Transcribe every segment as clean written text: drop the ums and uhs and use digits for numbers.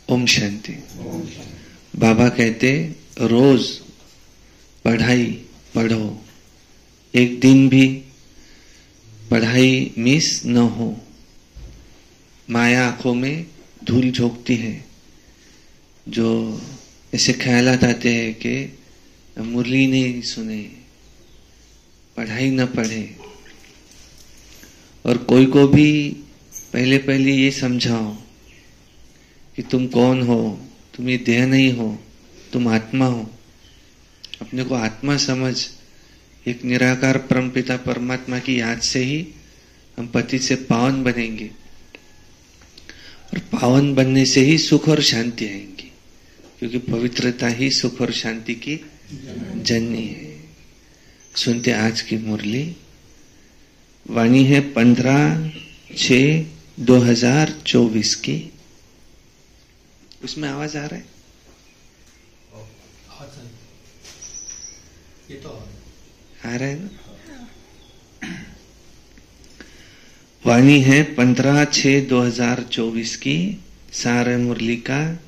ओम शांति। बाबा कहते रोज पढ़ाई पढ़ो, एक दिन भी पढ़ाई मिस न हो। माया आंखों में धूल झोंकती है, जो ऐसे ख्यालात आते हैं कि मुरली नहीं सुने, पढ़ाई न पढ़े। और कोई को भी पहले ये समझाओ कि तुम कौन हो, तुम ये देह नहीं हो, तुम आत्मा हो। अपने को आत्मा समझ, एक निराकार परमपिता परमात्मा की याद से ही हम पतित से पावन बनेंगे, और पावन बनने से ही सुख और शांति आएंगी, क्योंकि पवित्रता ही सुख और शांति की जननी है। सुनते आज की मुरली। वाणी है 15/6/2024 की। उसमें आवाज आ रहा है? ये तो आ रहा है ना? वाणी है 15/6/2024 की। सारे मुरली का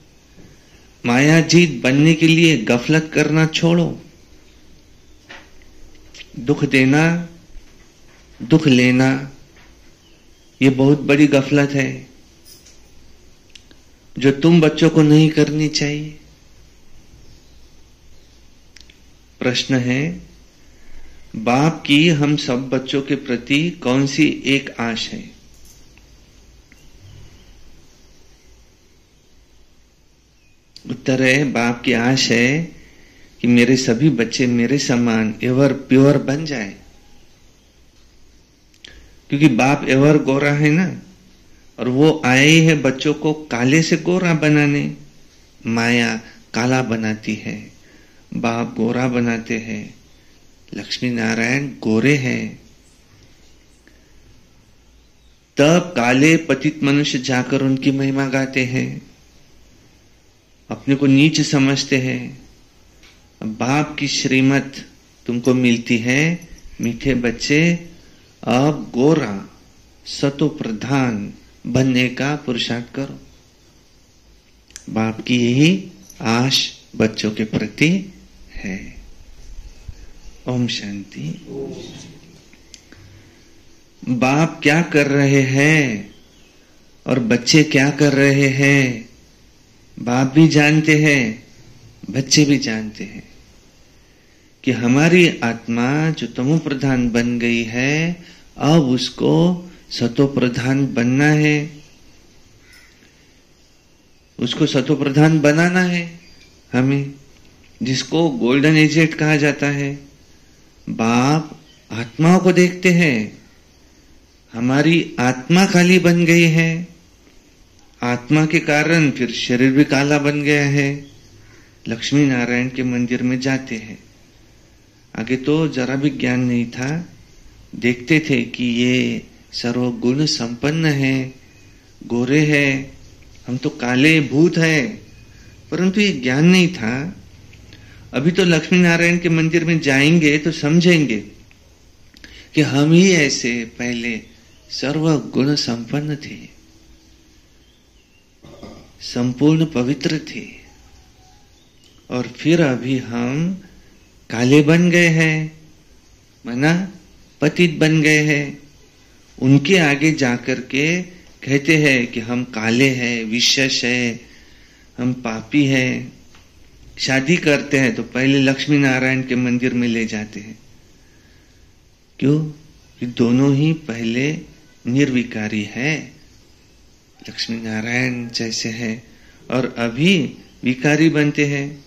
मायाजीत बनने के लिए गफलत करना छोड़ो। दुख देना, दुख लेना, ये बहुत बड़ी गफलत है जो तुम बच्चों को नहीं करनी चाहिए। प्रश्न है, बाप की हम सब बच्चों के प्रति कौन सी एक आश है? उत्तर है, बाप की आश है कि मेरे सभी बच्चे मेरे समान एवर प्योर बन जाए। क्योंकि बाप एवर गोरा है ना, और वो आए ही है बच्चों को काले से गोरा बनाने। माया काला बनाती है, बाप गोरा बनाते हैं। लक्ष्मी नारायण गोरे हैं। तब काले पतित मनुष्य जाकर उनकी महिमा गाते हैं, अपने को नीच समझते हैं। बाप की श्रीमत तुमको मिलती है, मीठे बच्चे, अब गोरा सतो प्रधान बनने का पुरुषार्थ करो। बाप की यही आश बच्चों के प्रति है। ओम शांति। बाप क्या कर रहे हैं और बच्चे क्या कर रहे हैं, बाप भी जानते हैं, बच्चे भी जानते हैं कि हमारी आत्मा जो तमो प्रधान बन गई है, अब उसको सतो प्रधान बनना है, उसको सतो प्रधान बनाना है हमें, जिसको गोल्डन एजेट कहा जाता है। बाप आत्माओं को देखते हैं, हमारी आत्मा काली बन गई है, आत्मा के कारण फिर शरीर भी काला बन गया है। लक्ष्मी नारायण के मंदिर में जाते हैं, आगे तो जरा भी ज्ञान नहीं था, देखते थे कि ये सर्वगुण संपन्न है, गोरे है, हम तो काले भूत है, परंतु ये ज्ञान नहीं था। अभी तो लक्ष्मी नारायण के मंदिर में जाएंगे तो समझेंगे कि हम ही ऐसे पहले सर्वगुण संपन्न थे, संपूर्ण पवित्र थे, और फिर अभी हम काले बन गए हैं, मना पतित बन गए हैं। उनके आगे जाकर के कहते हैं कि हम काले हैं, विशेष है, हम पापी हैं। शादी करते हैं तो पहले लक्ष्मी नारायण के मंदिर में ले जाते हैं। क्यों? कि दोनों ही पहले निर्विकारी है, लक्ष्मी नारायण जैसे है, और अभी विकारी बनते हैं।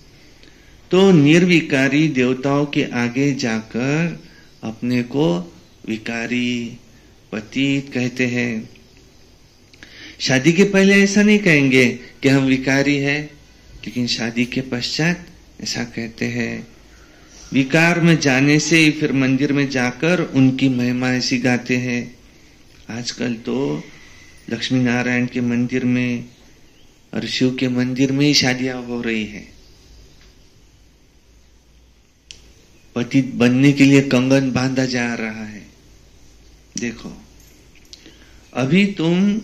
तो निर्विकारी देवताओं के आगे जाकर अपने को विकारी पतित कहते हैं। शादी के पहले ऐसा नहीं कहेंगे कि हम विकारी हैं, लेकिन शादी के पश्चात ऐसा कहते हैं। विकार में जाने से फिर मंदिर में जाकर उनकी महिमा ऐसी गाते हैं। आजकल तो लक्ष्मी नारायण के मंदिर में और शिव के मंदिर में ही शादियां हो रही है। पतित बनने के लिए कंगन बांधा जा रहा है। देखो, अभी तुम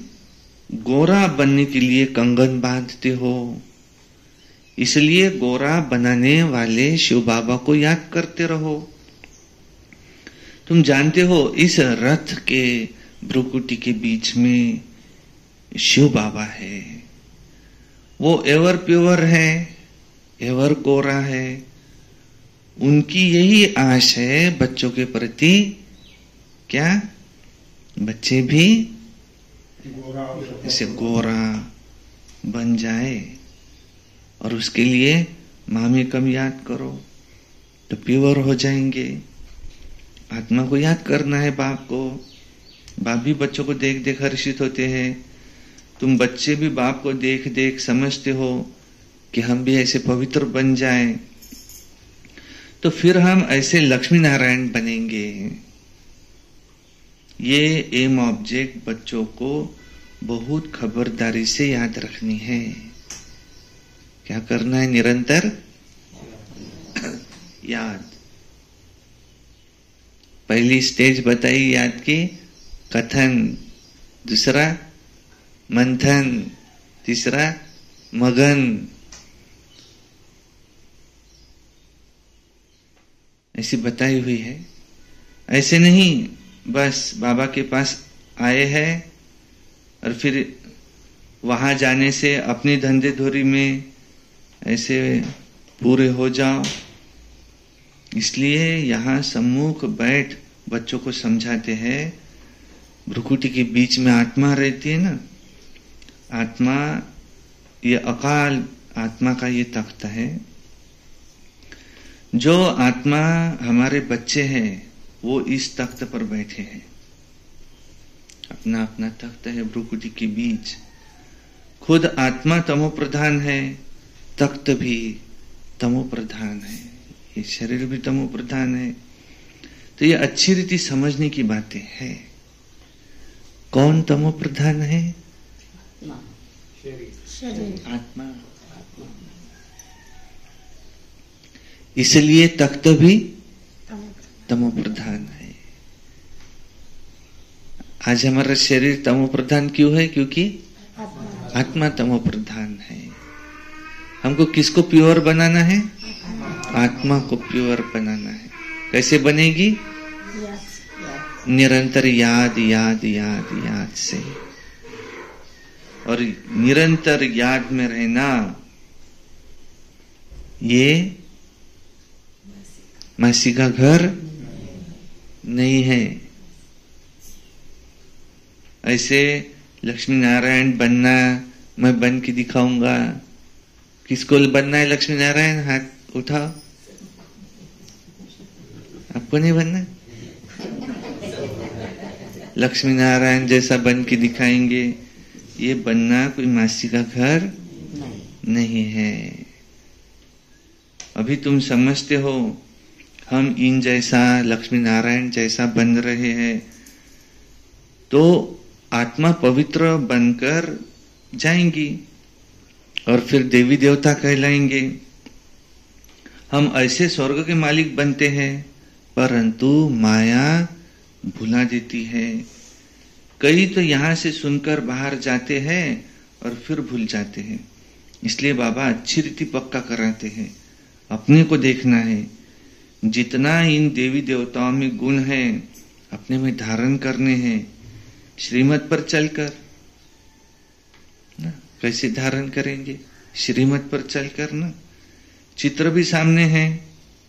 गोरा बनने के लिए कंगन बांधते हो, इसलिए गोरा बनाने वाले शिव बाबा को याद करते रहो। तुम जानते हो इस रथ के भ्रुकुटी के बीच में शिव बाबा है। वो एवर प्योर है, एवर गोरा है। उनकी यही आश है बच्चों के प्रति, क्या बच्चे भी ऐसे गोरा बन जाए। और उसके लिए मामी कम याद करो तो प्योर हो जाएंगे। आत्मा को याद करना है, बाप को। बाप भी बच्चों को देख देख हर्षित होते हैं। तुम बच्चे भी बाप को देख देख समझते हो कि हम भी ऐसे पवित्र बन जाएं, तो फिर हम ऐसे लक्ष्मी नारायण बनेंगे। ये एम ऑब्जेक्ट बच्चों को बहुत खबरदारी से याद रखनी है। क्या करना है? निरंतर याद। पहली स्टेज बताई याद की, कथन। दूसरा मंथन। तीसरा मगन। ऐसी बताई हुई है। ऐसे नहीं बस बाबा के पास आए हैं और फिर वहां जाने से अपनी धंधे धोरी में ऐसे पूरे हो जाओ। इसलिए यहां सम्मुख बैठ बच्चों को समझाते हैं। भ्रुकुटी के बीच में आत्मा रहती है ना, आत्मा, ये अकाल आत्मा का ये तख्त है। जो आत्मा हमारे बच्चे हैं वो इस तख्त पर बैठे हैं। अपना अपना तख्त है भ्रुकुटी के बीच। खुद आत्मा तमो प्रधान है, तख्त भी तमो प्रधान है, ये शरीर भी तमो प्रधान है। तो ये अच्छी रीति समझने की बातें हैं। कौन तमो प्रधान है? आत्मा। इसलिए तख्त भी तमो प्रधान है। आज हमारा शरीर तमो प्रधान क्यों है? क्योंकि आत्मा तमो प्रधान है। हमको किसको प्योर बनाना है? आत्मा को प्योर बनाना है। कैसे बनेगी? निरंतर याद याद याद याद से। और निरंतर याद में रहना ये मासी का घर नहीं है। ऐसे लक्ष्मी नारायण बनना, मैं बन के दिखाऊंगा। किसको बनना है लक्ष्मी नारायण? हाथ उठाओ। आपको नहीं बनना? लक्ष्मी नारायण जैसा बन के दिखाएंगे। ये बनना कोई मासी का घर नहीं है। अभी तुम समझते हो हम इन जैसा लक्ष्मी नारायण जैसा बन रहे हैं, तो आत्मा पवित्र बनकर जाएंगी और फिर देवी देवता कहलाएंगे। हम ऐसे स्वर्ग के मालिक बनते हैं, परंतु माया भुला देती है। कई तो यहां से सुनकर बाहर जाते हैं और फिर भूल जाते हैं। इसलिए बाबा अच्छी रीति पक्का कराते हैं। अपने को देखना है। जितना इन देवी देवताओं में गुण है अपने में धारण करने हैं, श्रीमत पर चलकर ना। कैसे धारण करेंगे? श्रीमत पर चलकर ना। चित्र भी सामने है,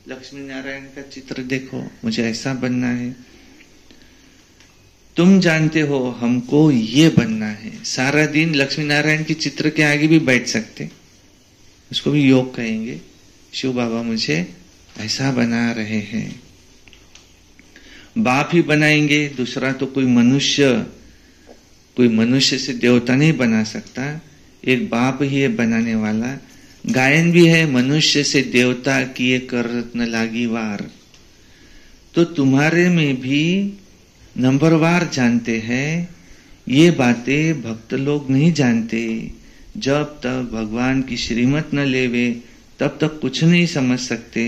लक्ष्मी नारायण का चित्र देखो, मुझे ऐसा बनना है। तुम जानते हो हमको ये बनना है। सारा दिन लक्ष्मी नारायण की चित्र के आगे भी बैठ सकते, उसको भी योग कहेंगे। शिव बाबा मुझे ऐसा बना रहे हैं। बाप ही बनाएंगे, दूसरा तो कोई मनुष्य से देवता नहीं बना सकता। एक बाप ही है बनाने वाला। गायन भी है, मनुष्य से देवता किए करत न लागी वार। तो तुम्हारे में भी नंबरवार जानते हैं। ये बातें भक्त लोग नहीं जानते। जब तक भगवान की श्रीमत न लेवे तब तक कुछ नहीं समझ सकते।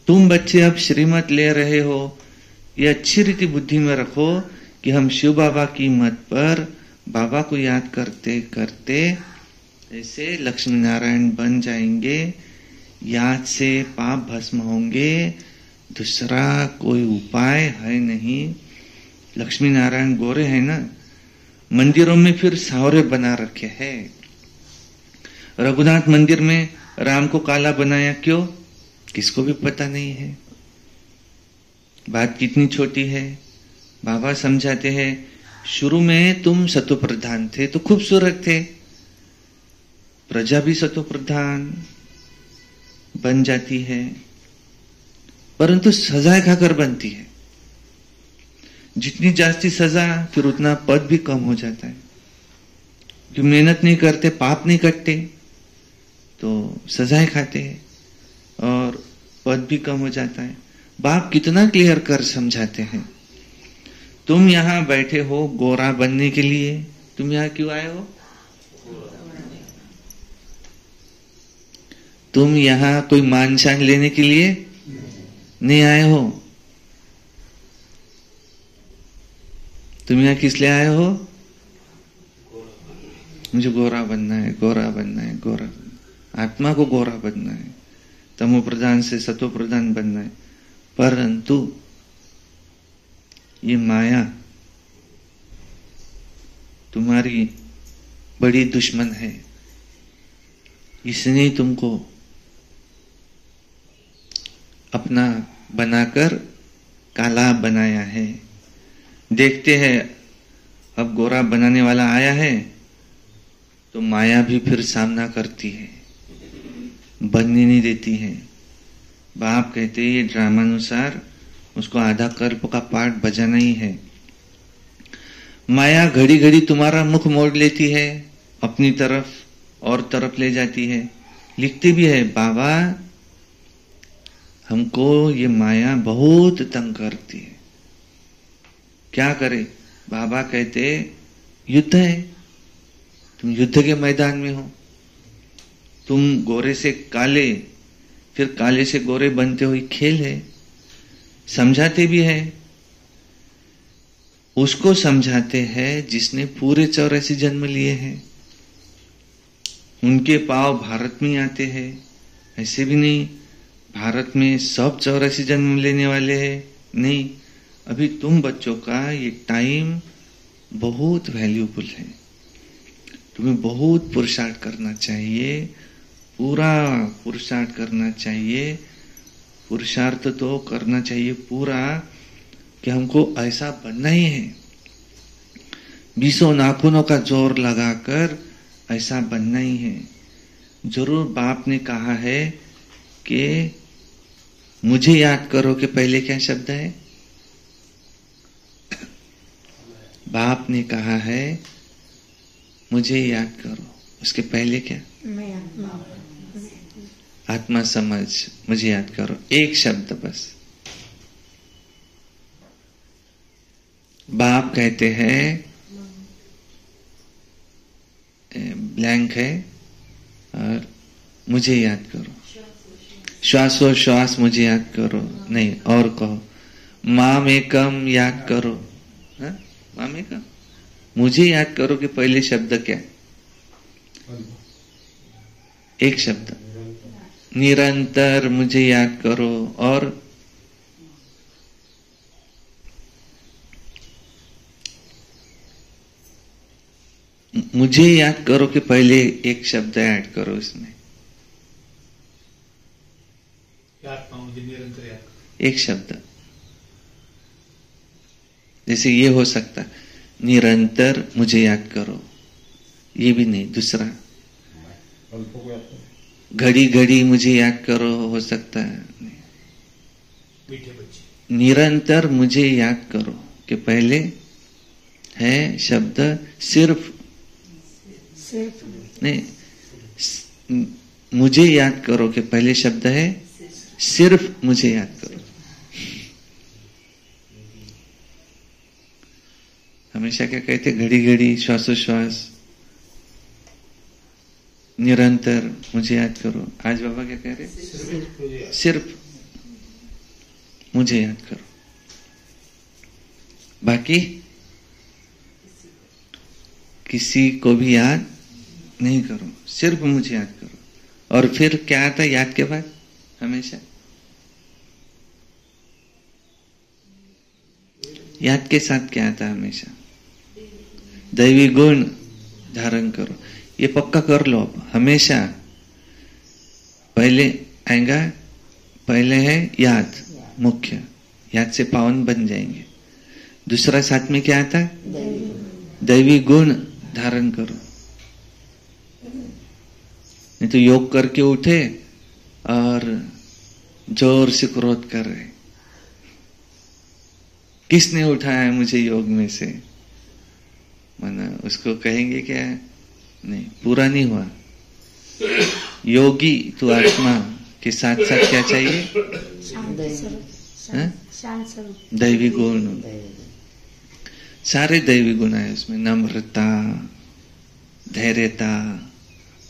तुम बच्चे अब श्रीमत ले रहे हो, ये अच्छी रीति बुद्धि में रखो कि हम शिव बाबा की मत पर बाबा को याद करते करते ऐसे लक्ष्मी नारायण बन जाएंगे, याद से पाप भस्म होंगे, दूसरा कोई उपाय है नहीं। लक्ष्मी नारायण गोरे हैं ना, मंदिरों में फिर सावरे बना रखे हैं। रघुनाथ मंदिर में राम को काला बनाया क्यों, किसको भी पता नहीं है। बात कितनी छोटी है। बाबा समझाते हैं, शुरू में तुम सतो प्रधान थे तो खूबसूरत थे, प्रजा भी सतो प्रधान बन जाती है, परंतु सजाएं खाकर बनती है। जितनी जास्ती सजा फिर उतना पद भी कम हो जाता है। जो मेहनत नहीं करते, पाप नहीं कटते, तो सजाएं खाते हैं और पद भी कम हो जाता है। बाप कितना क्लियर कर समझाते हैं। तुम यहां बैठे हो गोरा बनने के लिए। तुम यहां क्यों आए हो? तुम यहां कोई मान शान लेने के लिए नहीं आए हो। तुम यहां किस लिए आए हो? मुझे गोरा बनना है, गोरा बनना है, गोरा। आत्मा को गोरा बनना है, तमो प्रधान से सतो प्रधान बनना है। परंतु ये माया तुम्हारी बड़ी दुश्मन है। इसने तुमको अपना बनाकर काला बनाया है। देखते हैं अब गोरा बनाने वाला आया है तो माया भी फिर सामना करती है, बनने नहीं देती है। बाप कहते हैं ये ड्रामानुसार उसको आधा कल्प का पाठ बजाना ही है। माया घड़ी घड़ी तुम्हारा मुख मोड़ लेती है, अपनी तरफ और तरफ ले जाती है। लिखते भी है बाबा, हमको ये माया बहुत तंग करती है। क्या करे? बाबा कहते युद्ध है, तुम युद्ध के मैदान में हो। तुम गोरे से काले, फिर काले से गोरे बनते हुए खेल है। समझाते भी है, उसको समझाते हैं जिसने पूरे 84 जन्म लिए हैं। उनके पांव भारत में आते हैं, ऐसे भी नहीं भारत में सब 84 जन्म लेने वाले हैं। नहीं, अभी तुम बच्चों का ये टाइम बहुत वैल्यूबल है। तुम्हें बहुत पुरुषार्थ करना चाहिए, पूरा पुरुषार्थ करना चाहिए। पुरुषार्थ तो करना चाहिए पूरा कि हमको ऐसा बनना ही है। 20 नाखूनों का जोर लगाकर ऐसा बनना ही है। जरूर बाप ने कहा है कि मुझे याद करो कि पहले क्या शब्द है? बाप ने कहा है मुझे याद करो, उसके पहले क्या? आत्मा समझ, मुझे याद करो, एक शब्द बस। बाप कहते हैं ब्लैंक है और मुझे याद करो, श्वासोश्वास मुझे याद करो। नहीं, और कहो माम एकम याद करो। हाँ? माम एकम, मुझे याद करो कि पहले शब्द क्या? एक शब्द, निरंतर मुझे याद करो। और मुझे याद करो कि पहले एक शब्द ऐड करो इसमें। मुझे निरंतर याद करो, एक शब्द। जैसे ये हो सकता, निरंतर मुझे याद करो, ये भी नहीं। दूसरा, घड़ी घड़ी मुझे याद करो, हो सकता है। निरंतर मुझे याद करो कि पहले है शब्द सिर्फ नहीं, मुझे याद करो कि पहले शब्द है सिर्फ मुझे याद करो। हमेशा क्या कहते? घड़ी घड़ी, श्वासोश्वास, निरंतर मुझे याद करो। आज बाबा क्या कह रहे? सिर्फ मुझे याद करो, बाकी किसी को भी याद नहीं करो, सिर्फ मुझे याद करो। और फिर क्या आता है याद के बाद? हमेशा याद के साथ क्या आता है? हमेशा दैवी गुण धारण करो। ये पक्का कर लो अब। हमेशा पहले आएगा, पहले है याद, मुख्य, याद से पावन बन जाएंगे। दूसरा साथ में क्या आता है? दैवी गुण धारण करो। नहीं तो योग करके उठे और जोर से क्रोध कर रहे, किसने उठाया मुझे योग में से? माना उसको कहेंगे क्या? नहीं, पूरा नहीं हुआ। योगी तो आत्मा के साथ साथ क्या चाहिए? दैवी गुण। सारे दैवी गुण है उसमें। नम्रता, धैर्यता,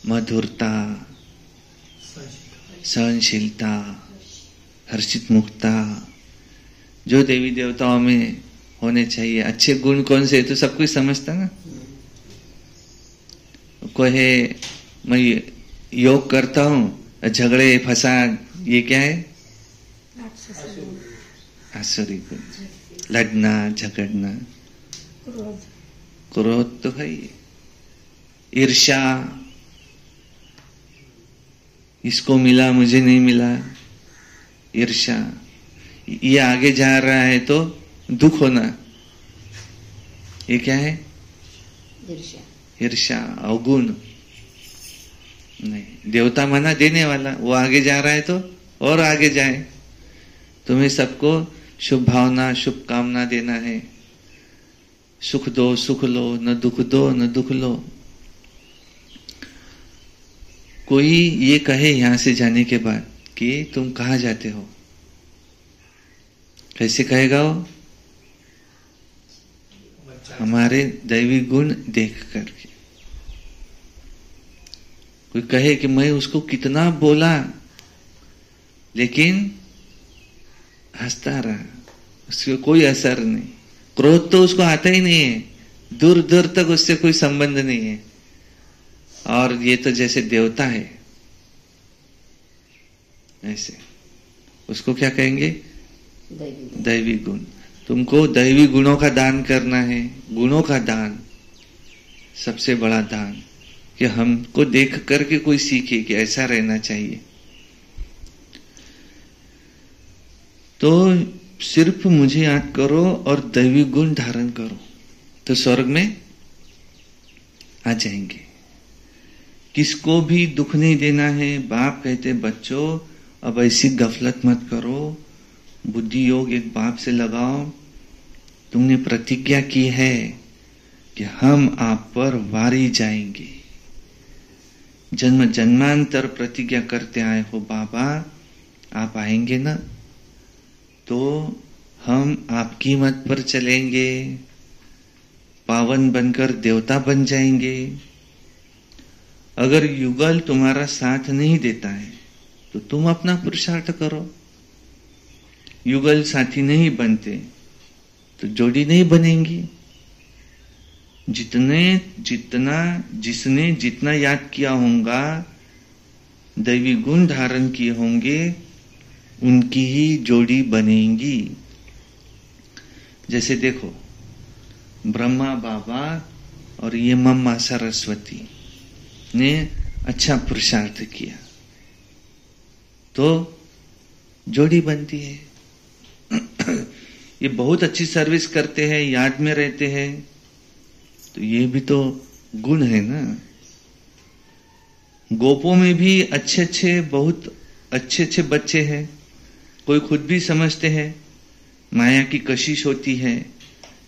मधुरता, सहनशीलता, हर्षित मुक्ता, जो देवी देवताओं में होने चाहिए। अच्छे गुण कौन से? तो सब कुछ समझता ना। कोई है मैं योग करता हूं, झगड़े फसाद, ये क्या है? आसुरी गुण। लड़ना झगड़ना, क्रोध तो है। ईर्ष्या, इसको मिला मुझे नहीं मिला, ईर्ष्या। ये आगे जा रहा है तो दुख होना, ये क्या है? ईर्ष्या, अवगुण। नहीं, देवता माना देने वाला, वो आगे जा रहा है तो और आगे जाए। तुम्हें सबको शुभ भावना, शुभ कामना देना है। सुख दो, सुख लो, न दुख दो, न दुख लो। कोई ये कहे यहां से जाने के बाद कि तुम कहां जाते हो, कैसे कहेगा वो? हमारे दैवी गुण देख करके। कोई कहे कि मैं उसको कितना बोला लेकिन हंसता रहा, उसको कोई असर नहीं, क्रोध तो उसको आता ही नहीं है, दूर दूर तक उससे कोई संबंध नहीं है। और ये तो जैसे देवता है, ऐसे उसको क्या कहेंगे? दैवी गुण। तुमको दैवी गुणों का दान करना है। गुणों का दान सबसे बड़ा दान, कि हमको देख करके कोई सीखे कि ऐसा रहना चाहिए। तो सिर्फ मुझे याद करो और दैवी गुण धारण करो तो स्वर्ग में आ जाएंगे। किसको भी दुख नहीं देना है। बाप कहते बच्चों अब ऐसी गफलत मत करो, बुद्धि योग एक बाप से लगाओ। तुमने प्रतिज्ञा की है कि हम आप पर वारी जाएंगे। जन्म जन्मांतर प्रतिज्ञा करते आए हो बाबा, आप आएंगे ना तो हम आपकी मत पर चलेंगे, पावन बनकर देवता बन जाएंगे। अगर युगल तुम्हारा साथ नहीं देता है तो तुम अपना पुरुषार्थ करो। युगल साथी नहीं बनते तो जोड़ी नहीं बनेंगी। जिसने जितना याद किया होगा, दैवी गुण धारण किए होंगे, उनकी ही जोड़ी बनेगी। जैसे देखो ब्रह्मा बाबा और ये मम्मा सरस्वती ने अच्छा पुरुषार्थ किया तो जोड़ी बनती है। ये बहुत अच्छी सर्विस करते हैं, याद में रहते हैं, तो ये भी तो गुण है ना। गोपों में भी अच्छे अच्छे, बहुत अच्छे अच्छे बच्चे हैं। कोई खुद भी समझते हैं माया की कशिश होती है,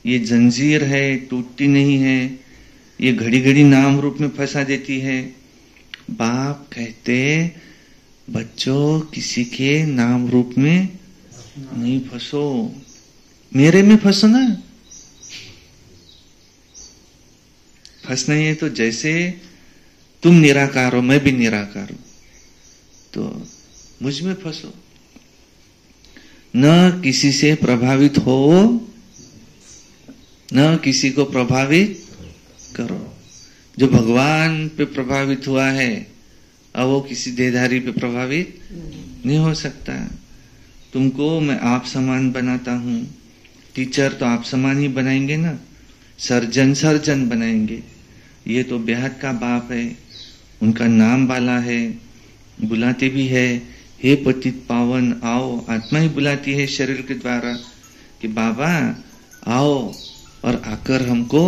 ये जंजीर है, टूटती नहीं है, ये घड़ी घड़ी नाम रूप में फंसा देती है। बाप कहते बच्चों किसी के नाम रूप में नहीं फंसो, मेरे में फंसो ना। फंसना ही है तो जैसे तुम निराकार हो, मैं भी निराकार हूं, तो मुझ में फंसो। न किसी से प्रभावित हो, न किसी को प्रभावित करो। जो भगवान पे प्रभावित हुआ है अब वो किसी देहधारी पे प्रभावित नहीं हो सकता। तुमको मैं आप समान बनाता हूं। टीचर तो आप समान ही बनाएंगे ना, सर्जन बनाएंगे। ये तो बेहद का बाप है, उनका नाम वाला है, बुलाते भी है, हे पतित पावन आओ। आत्मा ही बुलाती है शरीर के द्वारा कि बाबा आओ और आकर हमको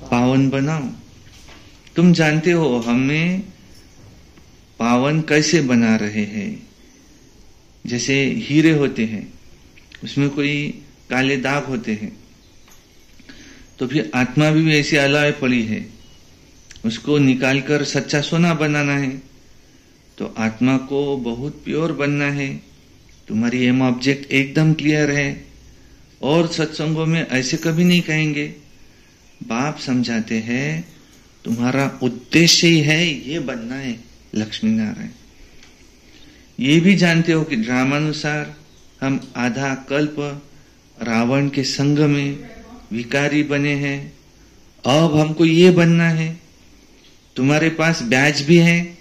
पावन बनाओ। तुम जानते हो हमें पावन कैसे बना रहे हैं। जैसे हीरे होते हैं, उसमें कोई काले दाग होते हैं, तो फिर आत्मा भी ऐसी अलावे पड़ी है, उसको निकालकर सच्चा सोना बनाना है। तो आत्मा को बहुत प्योर बनना है। तुम्हारी एम ऑब्जेक्ट एकदम क्लियर है। और सत्संगों में ऐसे कभी नहीं कहेंगे। बाप समझाते हैं तुम्हारा उद्देश्य ही है ये बनना है लक्ष्मी नारायण। ये भी जानते हो कि ड्रामानुसार हम आधा कल्प रावण के संग में विकारी बने हैं। अब हमको ये बनना है। तुम्हारे पास बैच भी है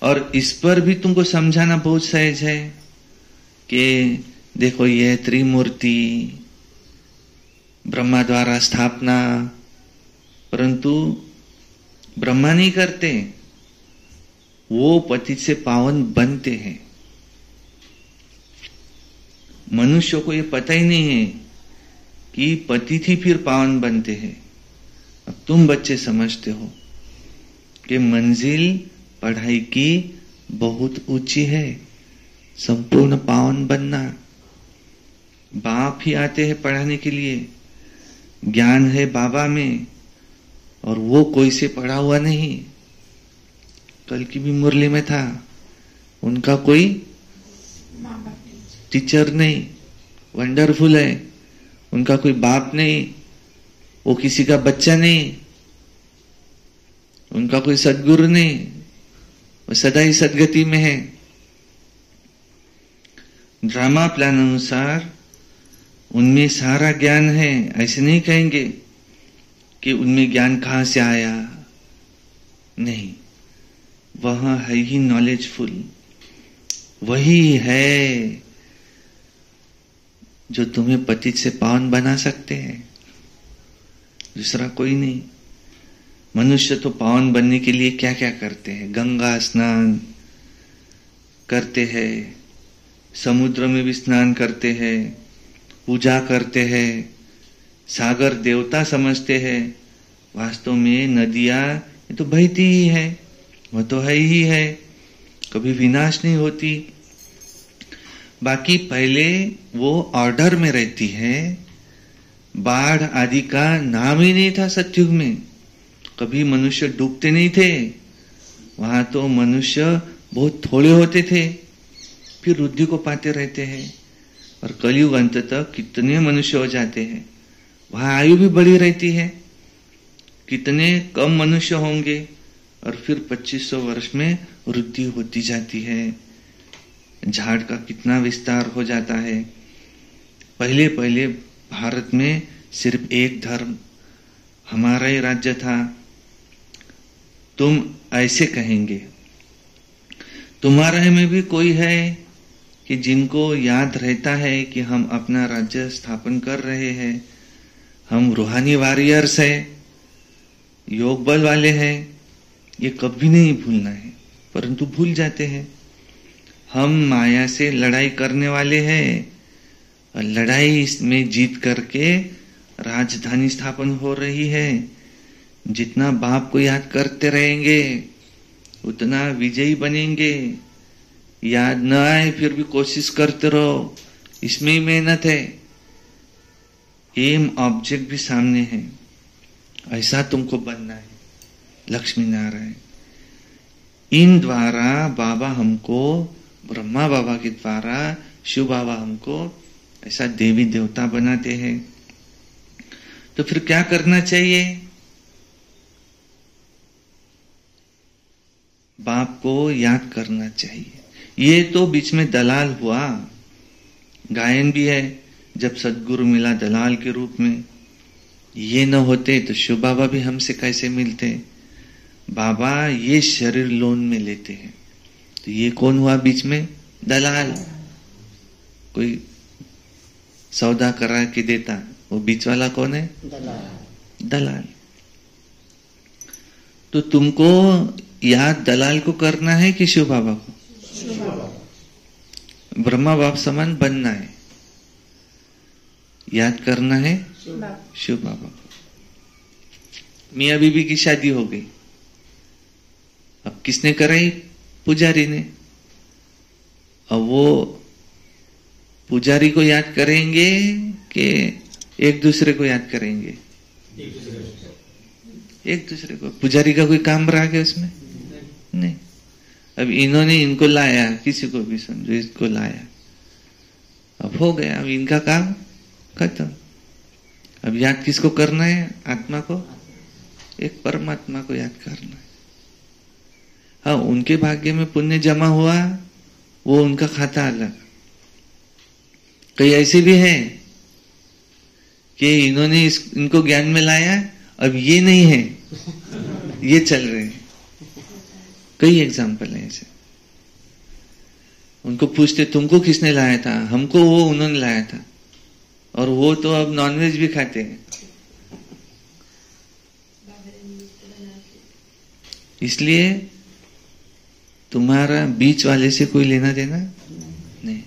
और इस पर भी तुमको समझाना बहुत सहज है कि देखो ये त्रिमूर्ति ब्रह्मा द्वारा स्थापना, परंतु ब्रह्मा नहीं करते, वो पतित से पावन बनते हैं। मनुष्य को ये पता ही नहीं है कि पतित ही फिर पावन बनते हैं। अब तुम बच्चे समझते हो कि मंजिल पढ़ाई की बहुत ऊंची है, संपूर्ण पावन बनना। बाप ही आते हैं पढ़ाने के लिए, ज्ञान है बाबा में, और वो कोई से पढ़ा हुआ नहीं। कल की भी मुरली में था, उनका कोई टीचर नहीं, वंडरफुल है, उनका कोई बाप नहीं, वो किसी का बच्चा नहीं, उनका कोई सद्गुरु नहीं, वो सदा ही सदगति में है। ड्रामा प्लान अनुसार उनमें सारा ज्ञान है। ऐसे नहीं कहेंगे कि उनमें ज्ञान कहां से आया, नहीं, वह है ही नॉलेजफुल। वही है जो तुम्हें पतित से पावन बना सकते हैं, दूसरा कोई नहीं। मनुष्य तो पावन बनने के लिए क्या क्या करते हैं, गंगा स्नान करते हैं, समुद्र में भी स्नान करते हैं, पूजा करते हैं, सागर देवता समझते हैं। वास्तव में नदियां ये तो बहती ही है, वह तो है ही है, कभी विनाश नहीं होती। बाकी पहले वो ऑर्डर में रहती है। बाढ़ आदि का नाम ही नहीं था सतयुग में, कभी मनुष्य डूबते नहीं थे। वहां तो मनुष्य बहुत थोड़े होते थे, फिर वृद्धि को पाते रहते हैं। और कलयुग अंत तक कितने मनुष्य हो जाते हैं, वहां आयु भी बढ़ी रहती है। कितने कम मनुष्य होंगे और फिर 2500 वर्ष में वृद्धि होती जाती है। झाड़ का कितना विस्तार हो जाता है। पहले पहले भारत में सिर्फ एक धर्म, हमारा ही राज्य था। तुम ऐसे कहेंगे, तुम्हारे में भी कोई है कि जिनको याद रहता है कि हम अपना राज्य स्थापन कर रहे हैं, हम रूहानी वॉरियर्स हैं, योग बल वाले हैं, ये कभी नहीं भूलना है, परंतु भूल जाते हैं। हम माया से लड़ाई करने वाले हैं और लड़ाई में जीत करके राजधानी स्थापन हो रही है। जितना बाप को याद करते रहेंगे उतना विजयी बनेंगे। याद न आए फिर भी कोशिश करते रहो, इसमें ही मेहनत है। एम ऑब्जेक्ट भी सामने है, ऐसा तुमको बनना है लक्ष्मी नारायण। इन द्वारा बाबा हमको, ब्रह्मा बाबा के द्वारा शिव बाबा हमको ऐसा देवी देवता बनाते हैं। तो फिर क्या करना चाहिए? बाप को याद करना चाहिए। ये तो बीच में दलाल हुआ, गायन भी है, जब सद्गुरु मिला दलाल के रूप में, ये न होते तो शिव बाबा भी हमसे कैसे मिलते? बाबा ये शरीर लोन में लेते हैं। तो ये कौन हुआ बीच में? दलाल। कोई सौदा करा के देता, वो बीच वाला कौन है? दलाल। तो तुमको याद दलाल को करना है कि शिव बाबा को? ब्रह्मा बाप समान बनना है, याद करना है शिव बाबा को। मियां बीबी की शादी हो गई, अब किसने कराई? पुजारी ने। अब वो पुजारी को याद करेंगे कि एक दूसरे को याद करेंगे? एक दूसरे को। पुजारी का कोई काम रहा क्या उसमें? नहीं। अब इन्होंने इनको लाया, किसी को भी समझो इसको लाया, अब हो गया, अब इनका काम खत्म। अब याद किसको करना है? आत्मा को, एक परमात्मा को याद करना है। हाँ, उनके भाग्य में पुण्य जमा हुआ, वो उनका खाता अलग। कई ऐसे भी है कि इन्होंने इनको ज्ञान में लाया, अब ये नहीं है, ये चल रहे हैं। कई एग्जाम्पल है ऐसे। उनको पूछते तुमको किसने लाया था? हमको वो उन्होंने लाया था, और वो तो अब नॉनवेज भी खाते हैं। इसलिए तुम्हारा बीच वाले से कोई लेना देना नहीं।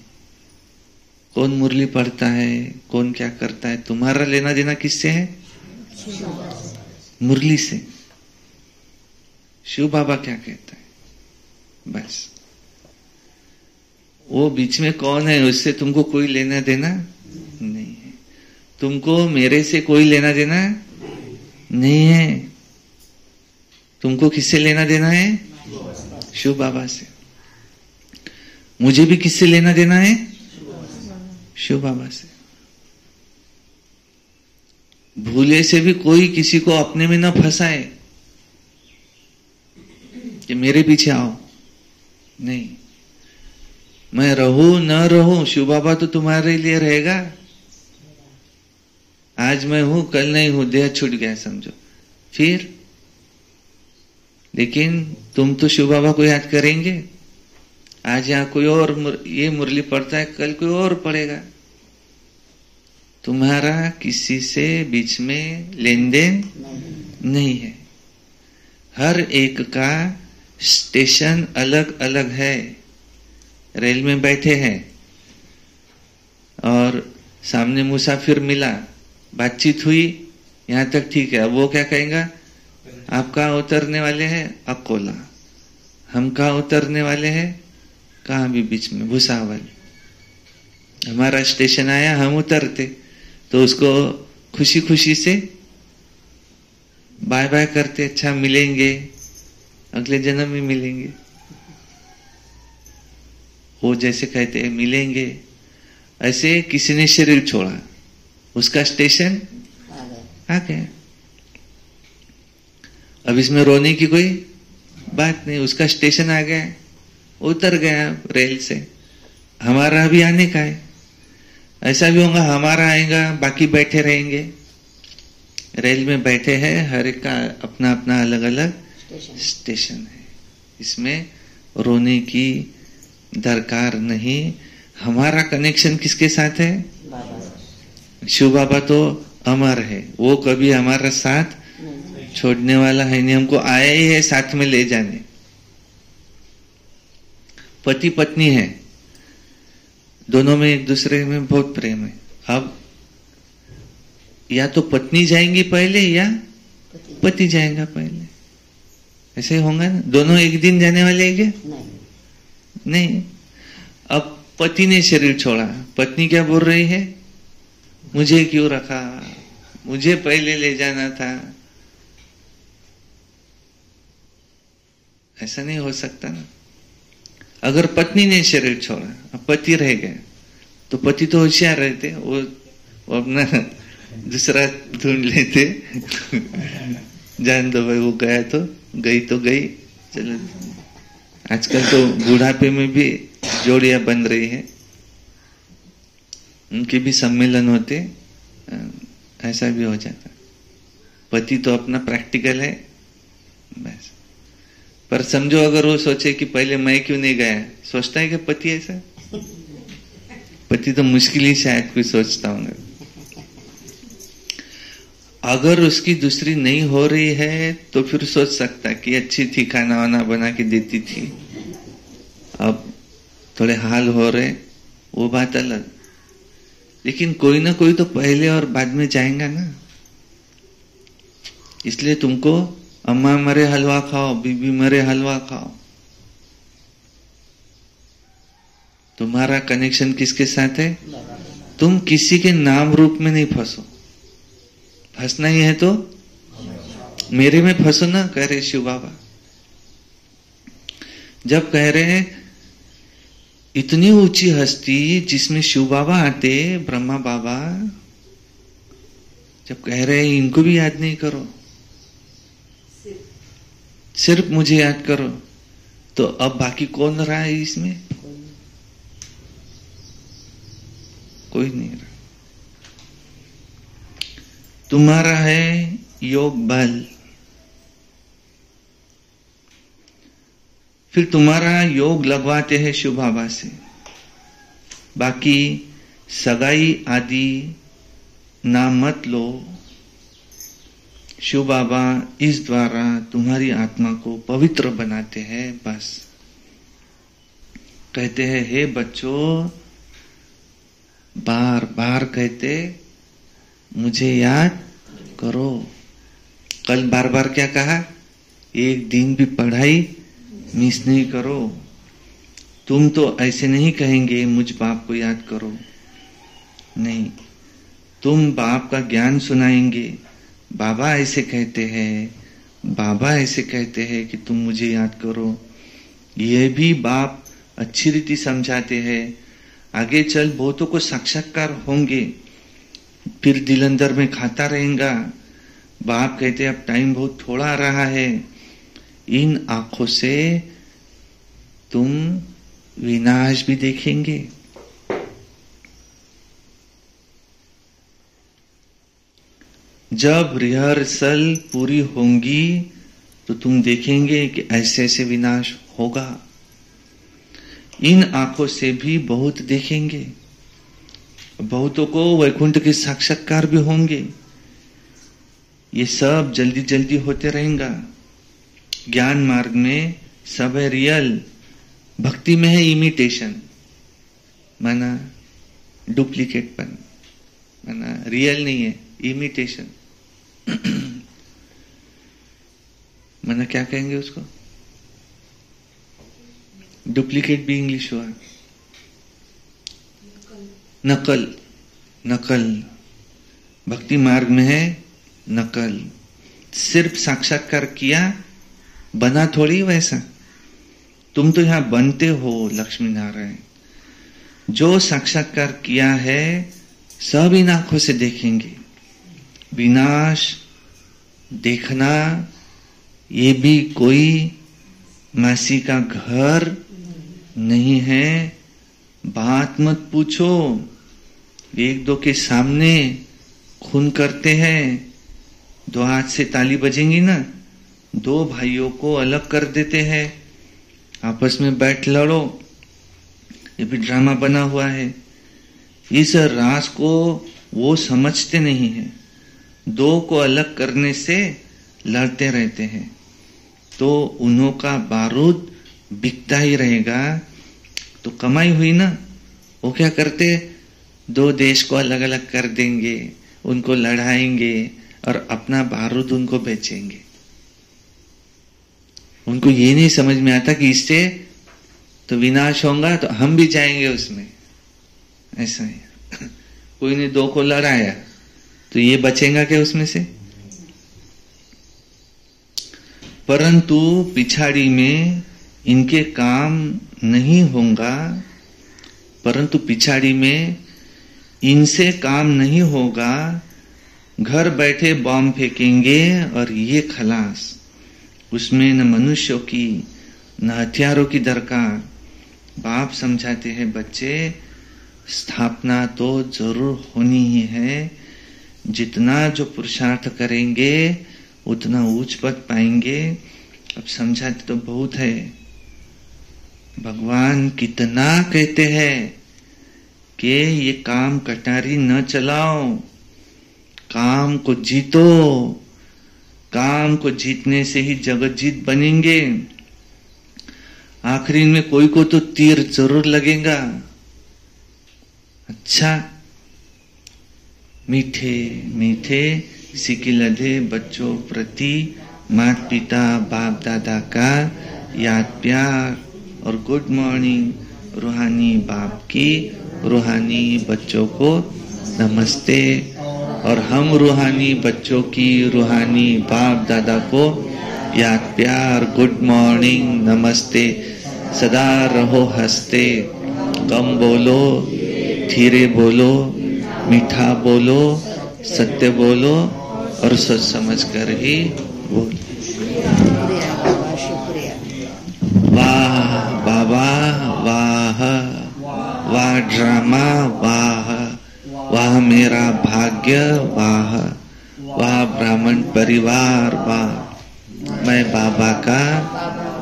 कौन मुरली पढ़ता है, कौन क्या करता है, तुम्हारा लेना देना किससे है? मुरली से। शिव बाबा क्या कहता है, बस। वो बीच में कौन है, उससे तुमको कोई लेना देना नहीं है। तुमको मेरे से कोई लेना देना नहीं है। तुमको किससे लेना देना है? शिव बाबा से। मुझे भी किससे लेना देना है? शिव बाबा से। भूले से भी कोई किसी को अपने में ना फंसाए कि मेरे पीछे आओ, नहीं। मैं रहूं न रहूं, शिव बाबा तो तुम्हारे लिए रहेगा। आज मैं हूं, कल नहीं हूं, देह छूट गया समझो, फिर। लेकिन तुम तो शिव बाबा को याद करेंगे। आज यहाँ कोई और ये मुरली पढ़ता है, कल कोई और पढ़ेगा। तुम्हारा किसी से बीच में लेन देन नहीं है। हर एक का स्टेशन अलग अलग है। रेल में बैठे हैं और सामने मुसाफिर मिला, बातचीत हुई, यहां तक ठीक है। अब वो क्या कहेगा? आप कहाँ उतरने वाले हैं? अकोला। हम कहाँ उतरने वाले हैं? कहाँ भी बीच में, भुसावल। हमारा स्टेशन आया, हम उतरते तो उसको खुशी खुशी से बाय बाय करते, अच्छा मिलेंगे, अगले जन्म में मिलेंगे। वो जैसे कहते हैं मिलेंगे, ऐसे किसी ने शरीर छोड़ा, उसका स्टेशन आ गया। अब इसमें रोने की कोई बात नहीं, उसका स्टेशन आ गया, उतर गया रेल से। हमारा भी आने का है। ऐसा भी होगा, हमारा आएगा, बाकी बैठे रहेंगे। रेल में बैठे हैं, हर एक का अपना अपना अलग अलग स्टेशन है। इसमें रोने की दरकार नहीं। हमारा कनेक्शन किसके साथ है? शिव बाबा तो अमर है, वो कभी हमारा साथ छोड़ने वाला है नहीं। हमको आया ही है साथ में ले जाने। पति पत्नी है, दोनों में एक दूसरे में बहुत प्रेम है। अब या तो पत्नी जाएंगी पहले या पति जाएगा पहले, ऐसे होगा ना? दोनों एक दिन जाने वाले हैं क्या? नहीं। अब पति ने शरीर छोड़ा, पत्नी क्या बोल रही है? मुझे क्यों रखा, मुझे पहले ले जाना था। ऐसा नहीं हो सकता ना। अगर पत्नी ने शरीर छोड़ा, अब पति रह गए, तो पति तो होशियार रहते, वो अपना दूसरा ढूंढ लेते। जान दो भाई, वो गया तो गई, चलो। आजकल तो बुढ़ापे में भी जोड़ियां बन रही है, उनके भी सम्मेलन होते, ऐसा भी हो जाता। पति तो अपना प्रैक्टिकल है बस। पर समझो अगर वो सोचे कि पहले मैं क्यों नहीं गया, सोचता है कि पति ऐसा? पति तो मुश्किल ही शायद कोई सोचता होगा। अगर उसकी दूसरी नहीं हो रही है तो फिर सोच सकता कि अच्छी थी, खाना वाना बना के देती थी, अब थोड़े हाल हो रहे, वो बात अलग। लेकिन कोई ना कोई तो पहले और बाद में जाएगा ना। इसलिए तुमको अम्मा मरे हलवा खाओ, बीबी मरे हलवा खाओ। तुम्हारा कनेक्शन किसके साथ है? तुम किसी के नाम रूप में नहीं फंसो। फंसना ही है तो मेरे में फंसो ना, कह रहे शिव बाबा। जब कह रहे इतनी ऊंची हस्ती जिसमें शिव बाबा आते, ब्रह्मा बाबा, जब कह रहे इनको भी याद नहीं करो, सिर्फ मुझे याद करो, तो अब बाकी कौन रहा है इसमें? कोई नहीं रहा। तुम्हारा है योग बल, फिर तुम्हारा योग लगवाते हैं शिव बाबा से। बाकी सगाई आदि नाम मत लो। शिव बाबा इस द्वारा तुम्हारी आत्मा को पवित्र बनाते हैं। बस कहते हैं, हे बच्चों, बार बार कहते मुझे याद करो। कल बार बार क्या कहा? एक दिन भी पढ़ाई मिस नहीं करो। तुम तो ऐसे नहीं कहेंगे मुझ बाप को याद करो, नहीं, तुम बाप का ज्ञान सुनाएंगे। बाबा ऐसे कहते हैं, बाबा ऐसे कहते हैं कि तुम मुझे याद करो। ये भी बाप अच्छी रीति समझाते हैं। आगे चल बहुतों को साक्षात्कार होंगे, फिर दिल अंदर में खाता रहेगा। बाप कहते अब टाइम बहुत थोड़ा रहा है, इन आंखों से तुम विनाश भी देखेंगे। जब रिहर्सल पूरी होंगी तो तुम देखेंगे कि ऐसे ऐसे विनाश होगा। इन आंखों से भी बहुत देखेंगे। बहुतों को वैकुंठ के साक्षात्कार भी होंगे। ये सब जल्दी जल्दी होते रहेगा। ज्ञान मार्ग में सब है रियल, भक्ति में है इमिटेशन, माना डुप्लीकेटपन, माना रियल नहीं है, इमिटेशन। माना क्या कहेंगे उसको? डुप्लीकेट भी इंग्लिश हुआ, नकल। नकल भक्ति मार्ग में है, नकल। सिर्फ साक्षात्कार किया, बना थोड़ी वैसा। तुम तो यहां बनते हो लक्ष्मी नारायण। जो साक्षात्कार किया है सब इन आंखों से देखेंगे। विनाश देखना ये भी कोई मासी का घर नहीं है। बात मत पूछो, एक दो के सामने खून करते हैं, दो हाथ से ताली बजेंगी ना, दो भाइयों को अलग कर देते हैं, आपस में बैठ लड़ो। ये भी ड्रामा बना हुआ है। इस राज को वो समझते नहीं है। दो को अलग करने से लड़ते रहते हैं, तो उन्हों का बारूद बिकता ही रहेगा। तो कमाई हुई ना। वो क्या करते, दो देश को अलग अलग कर देंगे, उनको लड़ाएंगे और अपना बारूद उनको बेचेंगे। उनको ये नहीं समझ में आता कि इससे तो विनाश होगा, तो हम भी जाएंगे उसमें। ऐसा है। कोई ने दो को लड़ाया तो ये बचेगा क्या उसमें से? परंतु पिछाड़ी में इनके काम नहीं होगा। परंतु पिछाड़ी में इनसे काम नहीं होगा। घर बैठे बॉम्ब फेंकेंगे और ये खलास। उसमें न मनुष्यों की न हथियारों की दरकार। बाप समझाते हैं, बच्चे स्थापना तो जरूर होनी ही है, जितना जो पुरुषार्थ करेंगे उतना उच्च पद पाएंगे। अब समझाते तो बहुत है, भगवान कितना कहते हैं कि ये काम कटारी न चलाओ, काम को जीतो, काम को जीतने से ही जगत जीत बनेंगे। आखिरी में कोई को तो तीर जरूर लगेगा। अच्छा, मीठे मीठे सिकिलधे बच्चों प्रति माता पिता बाप दादा का याद प्यार और गुड मॉर्निंग। रूहानी बाप की रूहानी बच्चों को नमस्ते, और हम रूहानी बच्चों की रूहानी बाप दादा को याद प्यार गुड मॉर्निंग नमस्ते। सदा रहो हंसते, कम बोलो, धीरे बोलो, मीठा बोलो, सत्य बोलो और सोच समझ कर ही बोलो। वाह बाबा वाह, वाह ड्रामा वाह, वाह मेरा भाग्य वाह, वाह ब्राह्मण परिवार वाह, मैं बाबा का,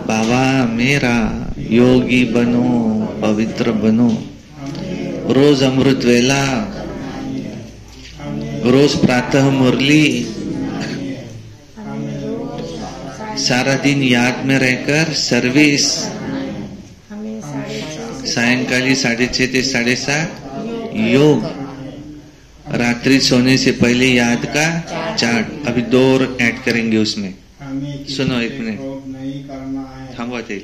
बाबा मेरा। योगी बनो, पवित्र बनो। रोज अमृत वेला, रोज प्रातः मुरली, सारा दिन याद में रहकर सर्विस, सायंकाली 6:30 से 7:30 योग, रात्रि सोने से पहले याद का चार्ट। अभी 2 और ऐड करेंगे उसमें। सुनो 1 मिनट, थांबवा ते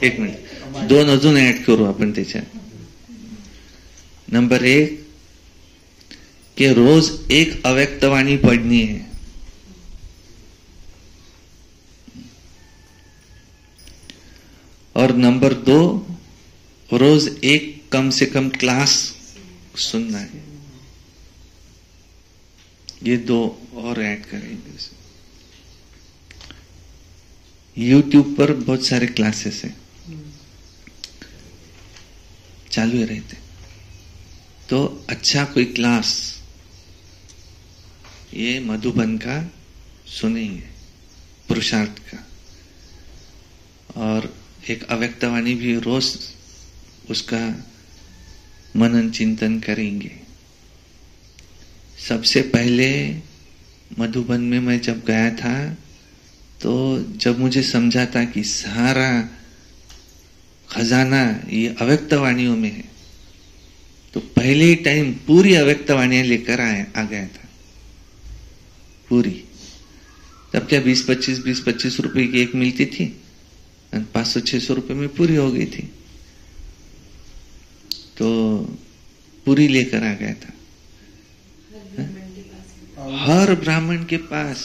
1 मिनिट, 2 अजून ऍड करू आपण त्याच्यात। नंबर 1 कि रोज एक अव्यक्तवाणी पढ़नी है। और नंबर 2 रोज एक कम से कम क्लास सुनना है। ये 2 और ऐड करेंगे। YouTube पर बहुत सारे क्लासेस हैं, चालू ही रहते, तो अच्छा कोई क्लास ये मधुबन का सुनेंगे, पुरुषार्थ का। और एक अव्यक्तवाणी भी रोज उसका मनन चिंतन करेंगे। सबसे पहले मधुबन में मैं जब गया था तो जब मुझे समझा था कि सारा खजाना ये अव्यक्तवाणियों में है, तो पहले ही टाइम पूरी अव्यक्तवाणियां लेकर आ गया था पूरी। तब क्या 20-25 रुपए की एक मिलती थी, 500-600 रुपए में पूरी हो गई थी, तो पूरी लेकर आ गया था। हर ब्राह्मण के पास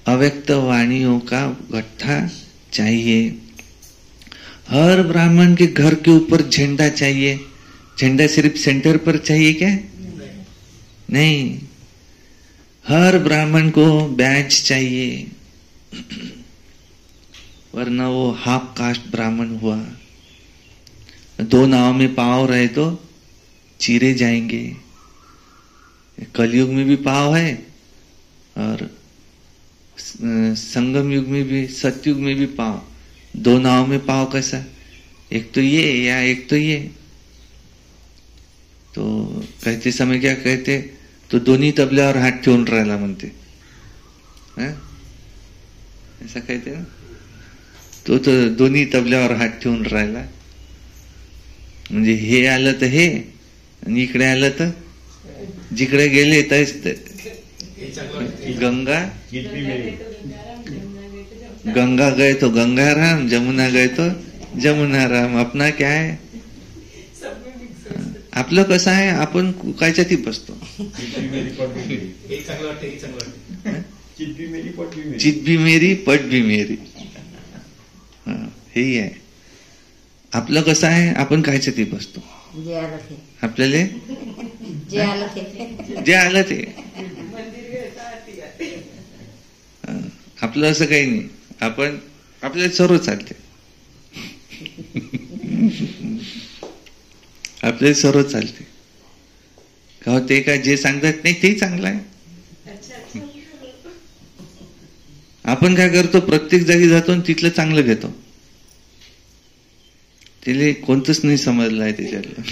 अव्यक्त वाणियों का गट्ठा चाहिए। हर ब्राह्मण के घर के ऊपर झंडा चाहिए। झंडा सिर्फ सेंटर पर चाहिए क्या? नहीं, हर ब्राह्मण को बैच चाहिए, वरना वो हाफ कास्ट ब्राह्मण हुआ। 2 नाव में पांव रहे तो चीरे जाएंगे। कलयुग में भी पांव है और संगम युग में भी, सतयुग में भी पांव। 2 नाव में पांव कैसा? एक तो ये या एक तो ये। तो कहते समय क्या कहते, तो दोन्ही तबल्यावर हात ठेवून राहिला म्हणते, ऐसा कहते ना, तो दोन्ही तबल्यावर हात ठेवून राहिला, म्हणजे हे आलं तर हे आणि इकडे आलं तर जिकडे गेले तेच गंगा गए तो गंगा राम, जमुना गए तो जमुना राम। अपना क्या है? आपलं कसं आहे, आपण कायच्या ती बसतो, चित भी मेरी पट भी मेरी, हे आहे आपलं कसं आहे, आपण कायच्या ती बसतो, आपल्याला जे आलं ते। आपलं असं काही नाही, आपण आपल्याला सर्व चालते। आपले सर्व चालते का हो, ते काय जे सांगतात नाही ते चांगलं आहे. आपण काय करतो, प्रत्येक जागी जातो आणि तिथलं चांगलं घेतो. तिला कोणतंच नाही समजलं आहे त्याच्यातलं.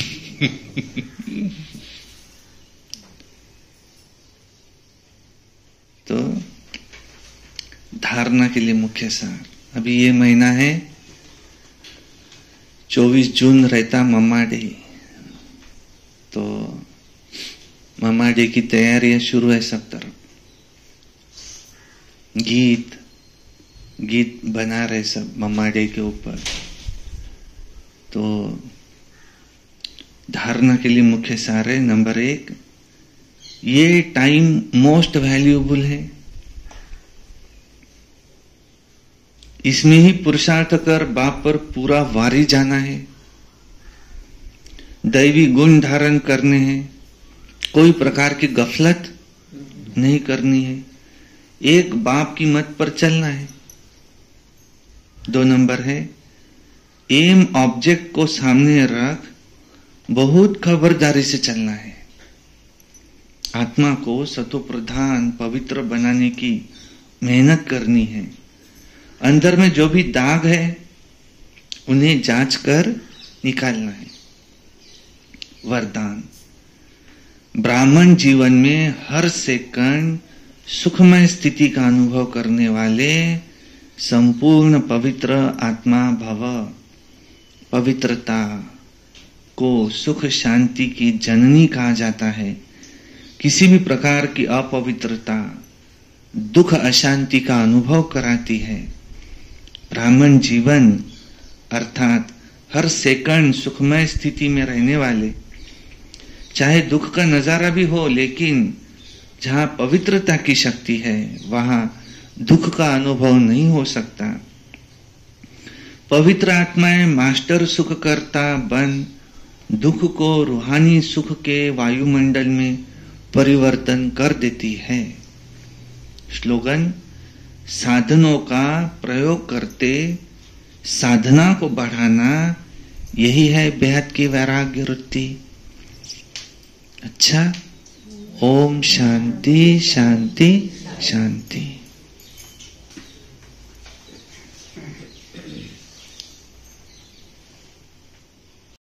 तो धारणा के लिए मुख्य सार. अभी ये महीना है 24 जून रहता मम्मा डे. तो मम्मा डे की तैयारियां शुरू है सब तरफ. गीत बना रहे सब मम्मा डे के ऊपर. तो धारणा के लिए मुख्य सार है. नंबर 1, ये टाइम मोस्ट वैल्यूएबल है. इसमें ही पुरुषार्थ कर बाप पर पूरा वारी जाना है. दैवी गुण धारण करने हैं. कोई प्रकार की गफलत नहीं करनी है. एक बाप की मत पर चलना है. 2 नंबर है, एम ऑब्जेक्ट को सामने रख बहुत खबरदारी से चलना है. आत्मा को सतो प्रधान पवित्र बनाने की मेहनत करनी है. अंदर में जो भी दाग है उन्हें जांच कर निकालना है. वरदान. ब्राह्मण जीवन में हर सेकंड सुखमय स्थिति का अनुभव करने वाले संपूर्ण पवित्र आत्मा भव. पवित्रता को सुख शांति की जननी कहा जाता है. किसी भी प्रकार की अपवित्रता दुख अशांति का अनुभव कराती है. ब्राह्मण जीवन अर्थात हर सेकंड सुखमय स्थिति में रहने वाले, चाहे दुख का नजारा भी हो, लेकिन जहां पवित्रता की शक्ति है वहां दुख का अनुभव नहीं हो सकता. पवित्र आत्माएं मास्टर सुख करता बन दुख को रूहानी सुख के वायुमंडल में परिवर्तन कर देती है. स्लोगन. साधनों का प्रयोग करते साधना को बढ़ाना, यही है बेहद की वैराग्य वृत्ति. अच्छा. ओम शांति शांति शांति.